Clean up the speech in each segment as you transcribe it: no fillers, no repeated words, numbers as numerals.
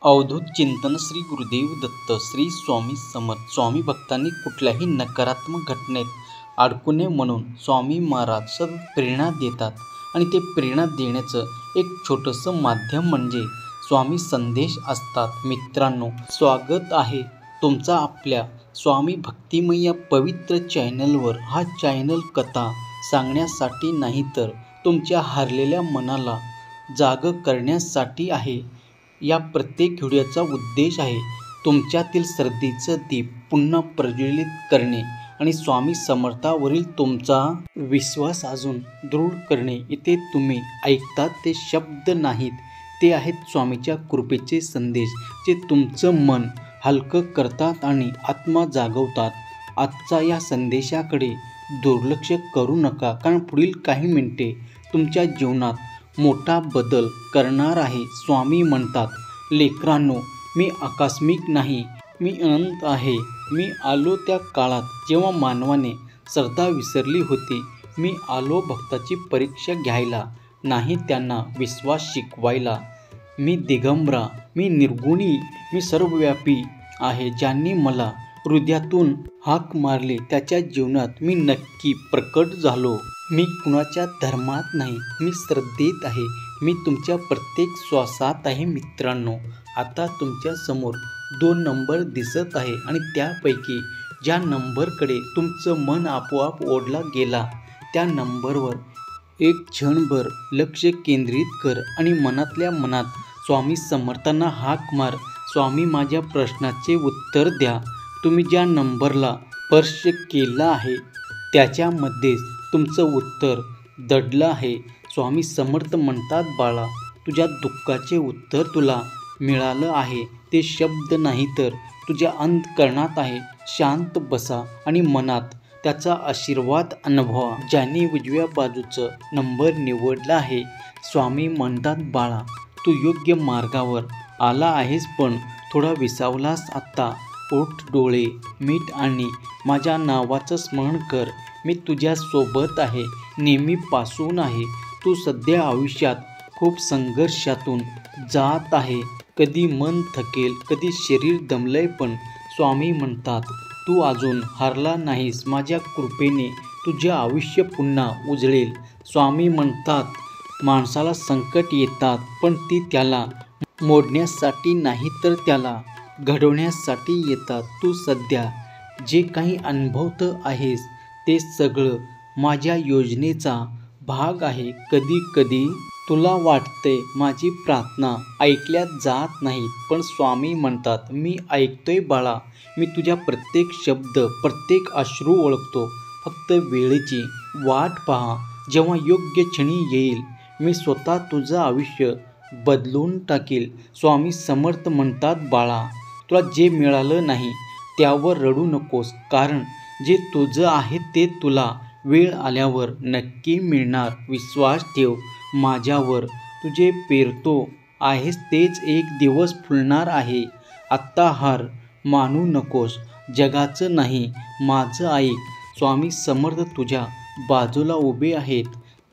अवधूत चिंतन श्री गुरुदेव दत्त श्री स्वामी समर्थ. स्वामी भक्तांनी कुठल्याही नकारात्मक घटनेत अडकू नये म्हणून स्वामी महाराज सतत प्रेरणा देतात आणि ते प्रेरणा देण्याचं एक छोटंसं माध्यम म्हणजे स्वामी संदेश असतात. मित्रांनो, स्वागत आहे तुमचा आपल्या स्वामी भक्तिमय या पवित्र चॅनलवर. हा चॅनल कथा सांगण्यासाठी नाही तर तुमच्या हारलेल्या मनाला जागं करण्यासाठी आहे. या प्रत्येक व्हिडिओचा उद्देश आहे तुमच्यातील श्रद्धेचं दीप पुन्हा प्रज्वलित करणे आणि स्वामी समर्थावरील तुमचा विश्वास अजून दृढ करणे. इथे तुम्ही ऐकतात ते शब्द नाहीत, ते आहेत स्वामीच्या कृपेचे संदेश जे तुमचं मन हलकं करतात आणि आत्मा जागवतात. आजच्या या संदेशाकडे दुर्लक्ष करू नका, कारण पुढील काही मिनिटे तुमच्या जीवनात मोठा बदल करणार आहे. स्वामी म्हणतात, लेकरांनो, मी आकस्मिक नाही, मी अनंत आहे. मी आलो त्या काळात जेव्हा मानवाने श्रद्धा विसरली होती. मी आलो भक्ताची परीक्षा घ्यायला, नाही त्यांना विश्वास शिकवायला. मी दिगंबरा, मी निर्गुणी, मी सर्वव्यापी आहे. ज्यांनी मला हृदयातून हाक मारली त्याच्या जीवनात मी नक्की प्रकट झालो. मी कुणाच्या धर्मात नाही, मी श्रद्धेत आहे. मी तुमच्या प्रत्येक श्वासात आहे. मित्रांनो, आता तुमच्या समोर 2 नंबर दिसत आहे आणि त्यापैकी ज्या नंबरकडे तुमचं मन आपोआप ओढला गेला त्या नंबरवर एक क्षणभर लक्ष केंद्रित कर आणि मनातल्या मनात स्वामी समर्थांना हाक मार. स्वामी, माझ्या प्रश्नाचे उत्तर द्या. तुम्ही ज्या नंबरला स्पर्श केला आहे त्याच्यामध्येच तुमचं उत्तर दडलं आहे. स्वामी समर्थ म्हणतात, बाळा, तुझ्या दुःखाचे उत्तर तुला मिळालं आहे. ते शब्द नाही तर तुझ्या अंतःकरणात आहे. शांत बसा आणि मनात त्याचा आशीर्वाद अनुभवा. ज्याने उजव्या बाजूचं नंबर निवडला आहे, स्वामी म्हणतात, बाळा, तू योग्य मार्गावर आला आहेस, पण थोडा विसावलास. आता उठ, डोळे मीट आणि माझ्या नावाचं स्मरण कर. मी तुझ्या सोबत आहे, नेहमीपासून आहे. तू सध्या आयुष्यात खूप संघर्षातून जात आहे. कधी मन थकेल, कधी शरीर दमलंय, पण स्वामी म्हणतात, तू अजून हारला नाहीस. माझ्या कृपेने तुझे आयुष्य पुन्हा उजळेल. स्वामी म्हणतात, माणसाला संकट येतात, पण ती त्याला मोडण्यासाठी नाही तर त्याला घडवण्यासाठी येतात. तू सध्या जे काही अनुभवत आहेस ते सगळं माझ्या योजनेचा भाग आहे. कधी कधी तुला वाटते माझी प्रार्थना ऐकल्या जात नाहीत, पण स्वामी म्हणतात, मी ऐकतोय बाळा. मी तुझ्या प्रत्येक शब्द, प्रत्येक अश्रू ओळखतो. फक्त वेळेची वाट पहा. जेव्हा योग्य क्षणी येईल, मी स्वतः तुझं आयुष्य बदलून टाकेल. स्वामी समर्थ म्हणतात, बाळा, तुला जे मिळालं नाही त्यावर रडू नकोस, कारण जे तुझं आहे ते तुला वेळ आल्यावर नक्की मिळणार. विश्वास ठेव माझ्यावर. तुझे पेरतो आहेस तेच एक दिवस फुलणार आहे. आत्ता हार मानू नकोस. जगाचं नाही, माझं ऐक. स्वामी समर्थ तुझ्या बाजूला उभे आहेत.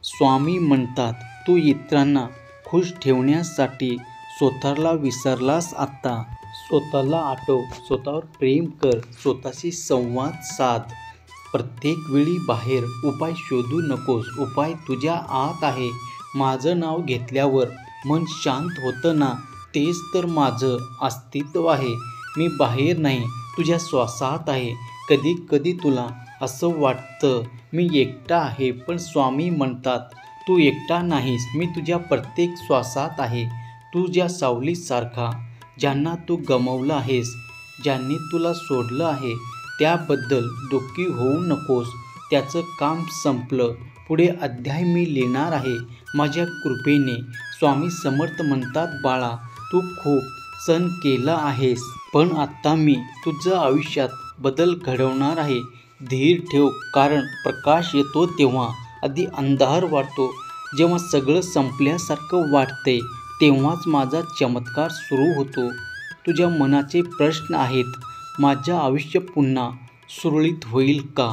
स्वामी म्हणतात, तू इतरांना खुश ठेवण्यासाठी स्वतःला विसरलास. आता स्वतःला आठव, स्वतःवर प्रेम कर, स्वतःशी संवाद साध. प्रत्येक वेळी बाहेर उपाय शोधू नकोस. उपाय तुझ्या आत आहे. माझं नाव घेतल्यावर मन शांत होतं ना, तेच तर माझं अस्तित्व आहे. मी बाहेर नाही, तुझ्या श्वासात आहे. कधी कधी तुला असं वाटतं मी एकटा आहे, पण स्वामी म्हणतात, तू एकटा नाहीस. मी तुझ्या प्रत्येक श्वासात आहे. तुझ्या सावलीसारखा. ज्यांना तू गमावलं आहेस, ज्यांनी तुला सोडलं आहे, त्याबद्दल दुःखी होऊ नकोस. त्याचं काम संपलं. पुढे अध्याय मी लिहिणार आहे माझ्या कृपेने. स्वामी समर्थ म्हणतात, बाळा, तू खूप सहन केलं आहेस, पण आता मी तुझं आयुष्यात बदल घडवणार आहे. धीर ठेव, कारण प्रकाश येतो तेव्हा आधी अंधार वाढतो. जेव्हा सगळं संपल्यासारखं वाटते तेव्हाच माझा चमत्कार सुरू होतो. तुझ्या मनाचे प्रश्न आहेत, माझं आयुष्य पुन्हा सुरळीत होईल का?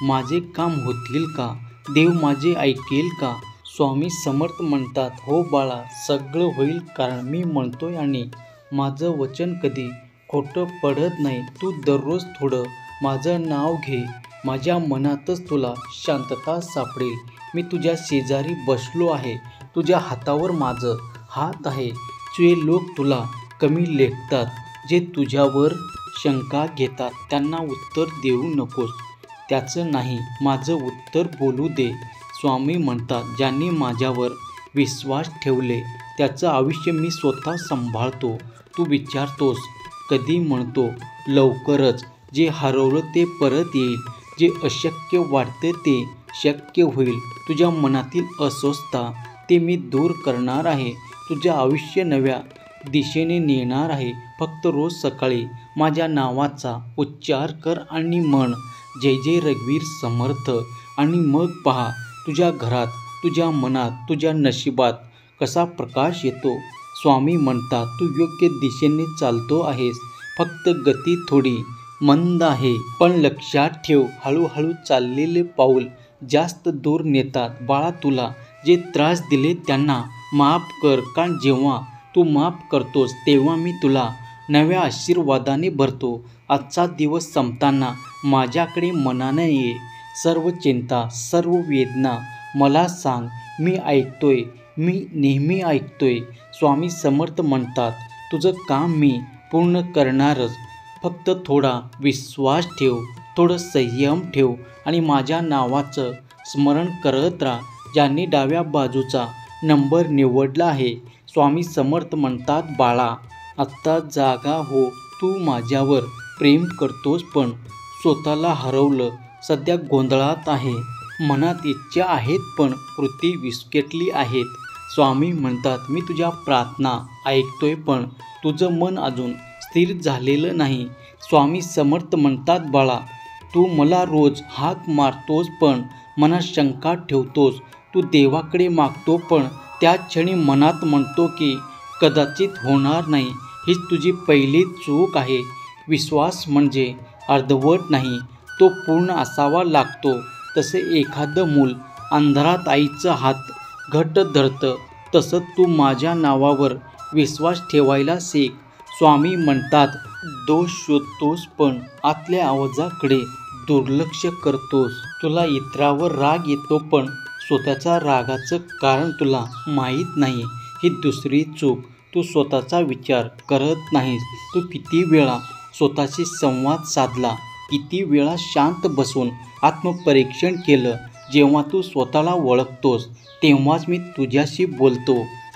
माझे काम होतील का? देव माझे ऐकेल का? स्वामी समर्थ म्हणतात, हो बाळा, सगळं होईल, कारण मी म्हणतोय आणि माझं वचन कधी खोटं पडत नाही. तू दररोज थोडं माझं नाव घे, माझ्या मनातच तुला शांतता सापडेल. मी तुझ्या शेजारी बसलो आहे, तुझ्या हातावर माझं हात आहे. जे लोक तुला कमी लेखतात, जे तुझ्यावर शंका घेतात, त्यांना उत्तर देऊ नकोस. त्याचं नाही, माझं उत्तर बोलू दे. स्वामी म्हणतात, ज्यांनी माझ्यावर विश्वास ठेवले त्याचं आयुष्य मी स्वतः सांभाळतो. तू विचारतोस कधी, म्हणतो लवकरच. जे हरवलं ते परत येईल, जे अशक्य वाटतं ते शक्य होईल. तुझ्या मनातील अस्वस्थता ते मी दूर करणार आहे. तुझं आयुष्य नव्या दिशेने नेणार आहे. फक्त रोज सकाळी माझ्या नावाचा उच्चार कर आणि म्हण जय जय रघुवीर समर्थ. आणि मग पहा तुझ्या घरात, तुझ्या मनात, तुझ्या नशिबात कसा प्रकाश येतो. स्वामी म्हणतात, तू योग्य दिशेने चालतो आहेस, फक्त गती थोडी मंद आहे. पण लक्षात ठेव, हळूहळू चाललेले पाऊल जास्त दूर नेतात. बाळा, तुला जे त्रास दिले त्यांना माफ कर, कारण जेव्हा तू माफ करतोस तेव्हा मी तुला नव्या आशीर्वादाने भरतो. आजचा दिवस संपताना माझ्याकडे मनाने ये. सर्व चिंता, सर्व वेदना मला सांग, मी ऐकतोय, मी नेहमी ऐकतोय. स्वामी समर्थ म्हणतात, तुझं काम मी पूर्ण करणारच. फक्त थोडा विश्वास ठेव, थोडं संयम ठेव आणि माझ्या नावाचं स्मरण करत राहा. ज्यांनी डाव्या बाजूचा नंबर निवडला आहे, स्वामी समर्थ म्हणतात, बाळा आत्ता जागा हो. तू माझ्यावर प्रेम करतोस पण स्वतःला हरवलं. सध्या गोंधळात आहे. मनात इच्छा आहेत पण कृती विस्कटली आहेत. स्वामी म्हणतात, मी तुझ्या प्रार्थना ऐकतोय पण तुझं मन अजून स्थिर झालेलं नाही. स्वामी समर्थ म्हणतात, बाळा तू मला रोज हाक मारतोस पण मनात शंका ठेवतोस. तू देवाकडे मागतो पण त्याच क्षणी मनात म्हणतो की कदाचित होणार नाही. हीच तुझी पहिली चूक आहे. विश्वास म्हणजे अर्धवट नाही, तो पूर्ण असावा लागतो. तसे एखादं मूल अंधारात आईचा हात घट्ट धरतं, तसं तू माझ्या नावावर विश्वास ठेवायला शिक. स्वामी म्हणतात, दोष शोधतोस पण आतल्या आवाजाकडे दुर्लक्ष करतोस. तुला इतरावर राग येतो पण स्वतःच्या रागाचं कारण तुला माहीत नाही. ही दुसरी चूक, तू स्वतःचा विचार करत नाहीस. तू किती वेळा स्वतःशी संवाद साधला, किती वेळा शांत बसून आत्मपरीक्षण केलं. जेव्हा तू स्वतःला ओळखतोस तेव्हाच मी तुझ्याशी बोलतो.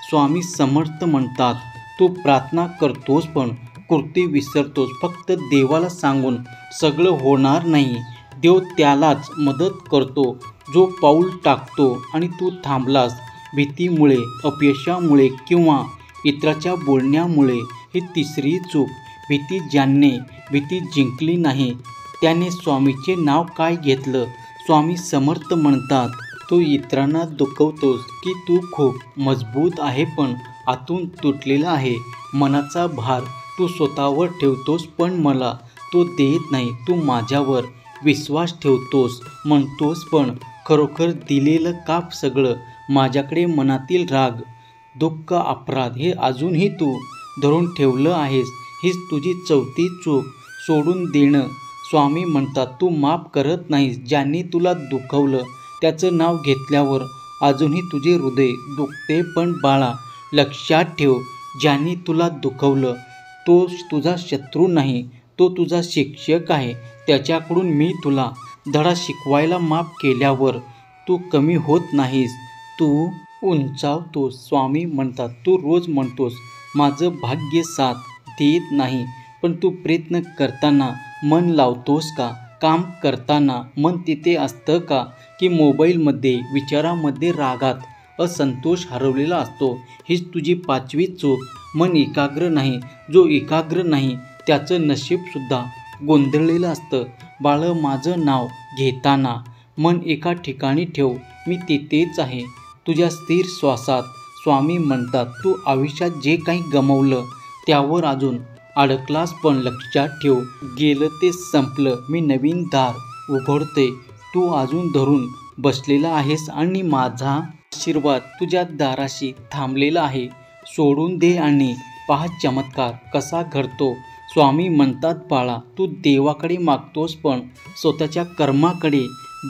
स्वामी समर्थ म्हणतात, तू प्रार्थना करतोस पण कृती विसरतोस. फक्त देवाला सांगून सगळं होणार नाही. देव त्यालाच मदत करतो जो पाऊल टाकतो. आणि तू थांबलास भीतीमुळे, अपयशामुळे किंवा इतराच्या बोलण्यामुळे. ही तिसरी चूक. ज्याने भीती जिंकली नाही त्याने स्वामीचे नाव काय घेतलं. स्वामी समर्थ म्हणतात, तू इतरांना दुखवतोस की तू खूप मजबूत आहे पण आतून तुटलेला आहे. मनाचा भार तू स्वतःवर ठेवतोस पण मला तो देत नाही. तू माझ्यावर विश्वास ठेवतोस म्हणतोस पण खरोखर दिलेलं का सगळं माझ्याकडे. मनातील राग, दुःख, अपराध हे अजूनही तू धरून ठेवलं आहेस. हीच तुझी चौथी चूक, सोडून देणं. स्वामी म्हणतात, तू माफ करत नाहीस. ज्यांनी तुला दुखवलं त्याचं नाव घेतल्यावर अजूनही तुझे हृदय दुखते. पण बाळा लक्षात ठेव, ज्यांनी तुला दुखवलं तो तुझा शत्रू नाही, तो तुझा शिक्षक आहे. त्याच्याकडून मी तुला धडा शिकवायला माफ केल्यावर तू कमी होत नाहीस, तू उंचावतोस. स्वामी म्हणतात, तू रोज म्हणतोस माझं भाग्य साथ देत नाही, पण तू प्रयत्न करताना मन लावतोस का? काम करताना मन तिथे असतं का? की मोबाईलमध्ये, विचारामध्ये, रागात असंतोष हरवलेला असतो? हीच तुझी पाचवी चूक. मन एकाग्र नाही. जो एकाग्र नाही त्याचं नशीबसुद्धा गोंधळलेलं असतं. बाळ, माझं नाव घेताना मन एका ठिकाणी ठेव, मी तिथेच आहे, तुझ्या स्थिर श्वासात. स्वामी म्हणतात, तू आयुष्यात जे काही गमावलं त्यावर अजून अडकलास पण लक्षात ठेव, गेलं ते संपलं. मी नवीन दार उघडते, तू अजून धरून बसलेला आहेस आणि माझा आशीर्वाद तुझ्या दाराशी थांबलेला आहे. सोडून दे आणि पहा चमत्कार कसा घडतो. स्वामी म्हणतात बाळा, तू देवाकडे मागतोस पण स्वतःच्या कर्माकडे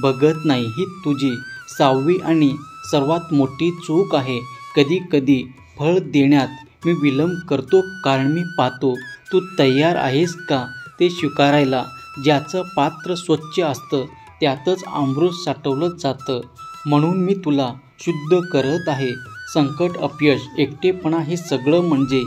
बघत नाही. ही तुझी 6वी आणि सर्वात मोठी चूक आहे. कधी कधी फळ देण्यात मी विलंब करतो कारण मी पाहतो तू तयार आहेस का ते स्वीकारायला. ज्याचं पात्र स्वच्छ असतं त्यातच अमृत साठवलं जातं. म्हणून मी तुला शुद्ध करत आहे. संकट, अपयश, एकटेपणा हे सगळं म्हणजे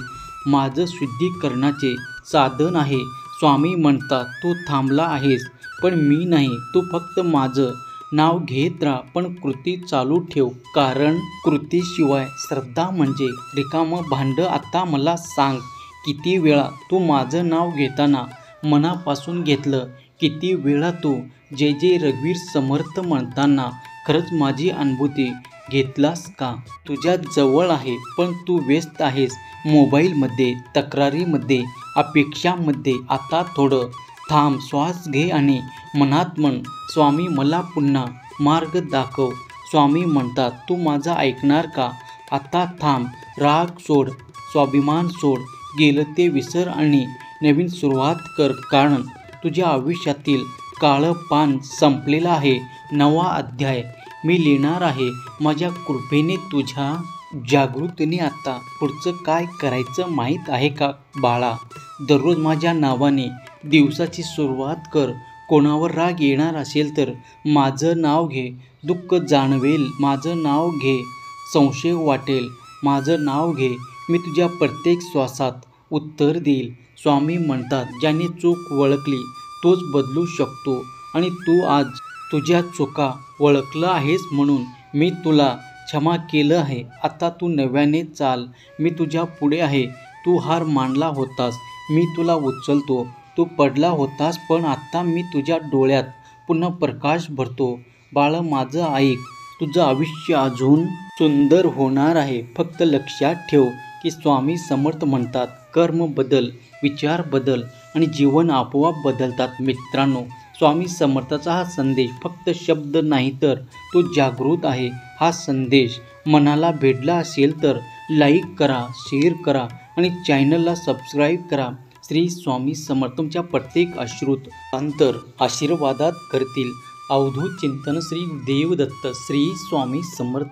माझं शुद्धीकरणाचे साधन आहे. स्वामी म्हणतात तू थांबला आहेस पण मी नाही. तू फक्त माझं नाव घेत राहा पण कृती चालू ठेव. कारण कृतीशिवाय श्रद्धा म्हणजे रिकामं भांडं. आता मला सांग, किती वेळा तू माझं नाव घेताना मनापासून घेतलं? किती वेळा तू जय जय रघुवीर समर्थ म्हणताना खरंच माझी अनुभूती घेतलास का? तुझ्या जवळ आहे पण तू व्यस्त आहेस मोबाईलमध्ये, तक्रारीमध्ये, अपेक्षांमध्ये. आता थोडं थांब, श्वास घे आणि मनात म्हण, स्वामी मला पुन्हा मार्ग दाखव. स्वामी म्हणतात तू माझं ऐकणार का? आता थांब, राग सोड, स्वाभिमान सोड, गेलं ते विसर आणि नवीन सुरुवात कर. कारण तुझ्या आयुष्यातील काळं पान संपलेलं आहे. नवा अध्याय मी लिहिणार आहे माझ्या कृपेने, तुझ्या जागृतीने. आता पुढचं काय करायचं माहीत आहे का बाळा? दररोज माझ्या नावाने दिवसाची सुरुवात कर. कोणावर राग येणार असेल तर माझं नाव घे, दुःख जाणवेल. माझं नाव घे, संशय वाटेल. माझं नाव घे, मी तुझ्या प्रत्येक श्वासात उत्तर देईल. स्वामी म्हणतात ज्याने चूक ओळखली तोच बदलू शकतो. आणि तू आज तुझ्या चुका ओळखला आहेस म्हणून मी तुला क्षमा केलं आहे. आता तू नव्याने चाल. मी तुझ्या पुढे आहे. तू हार मानला होतास, मी तुला उचलतो. तू पडला होतास पण आता मी तुझ्या डोळ्यात पुन्हा प्रकाश भरतो. बाळा माझं ऐक, तुझं आयुष्य अजून सुंदर होणार आहे. फक्त लक्षात ठेव की स्वामी समर्थ म्हणतात कर्म बदल, विचार बदल आणि जीवन आपोआप बदलतात. मित्रांनो, स्वामी समर्थाचा हा संदेश फक्त शब्द नाही तर तो जागृत आहे. हा संदेश मनाला भेटला असेल तर लाईक करा, शेअर करा आणि चॅनलला सबस्क्राईब करा. श्री स्वामी समर्थ तुमच्या प्रत्येक अश्रुत अंतर आशीर्वादात करतील. अवधूत चिंतन श्री देवदत्त. श्री स्वामी समर्थ.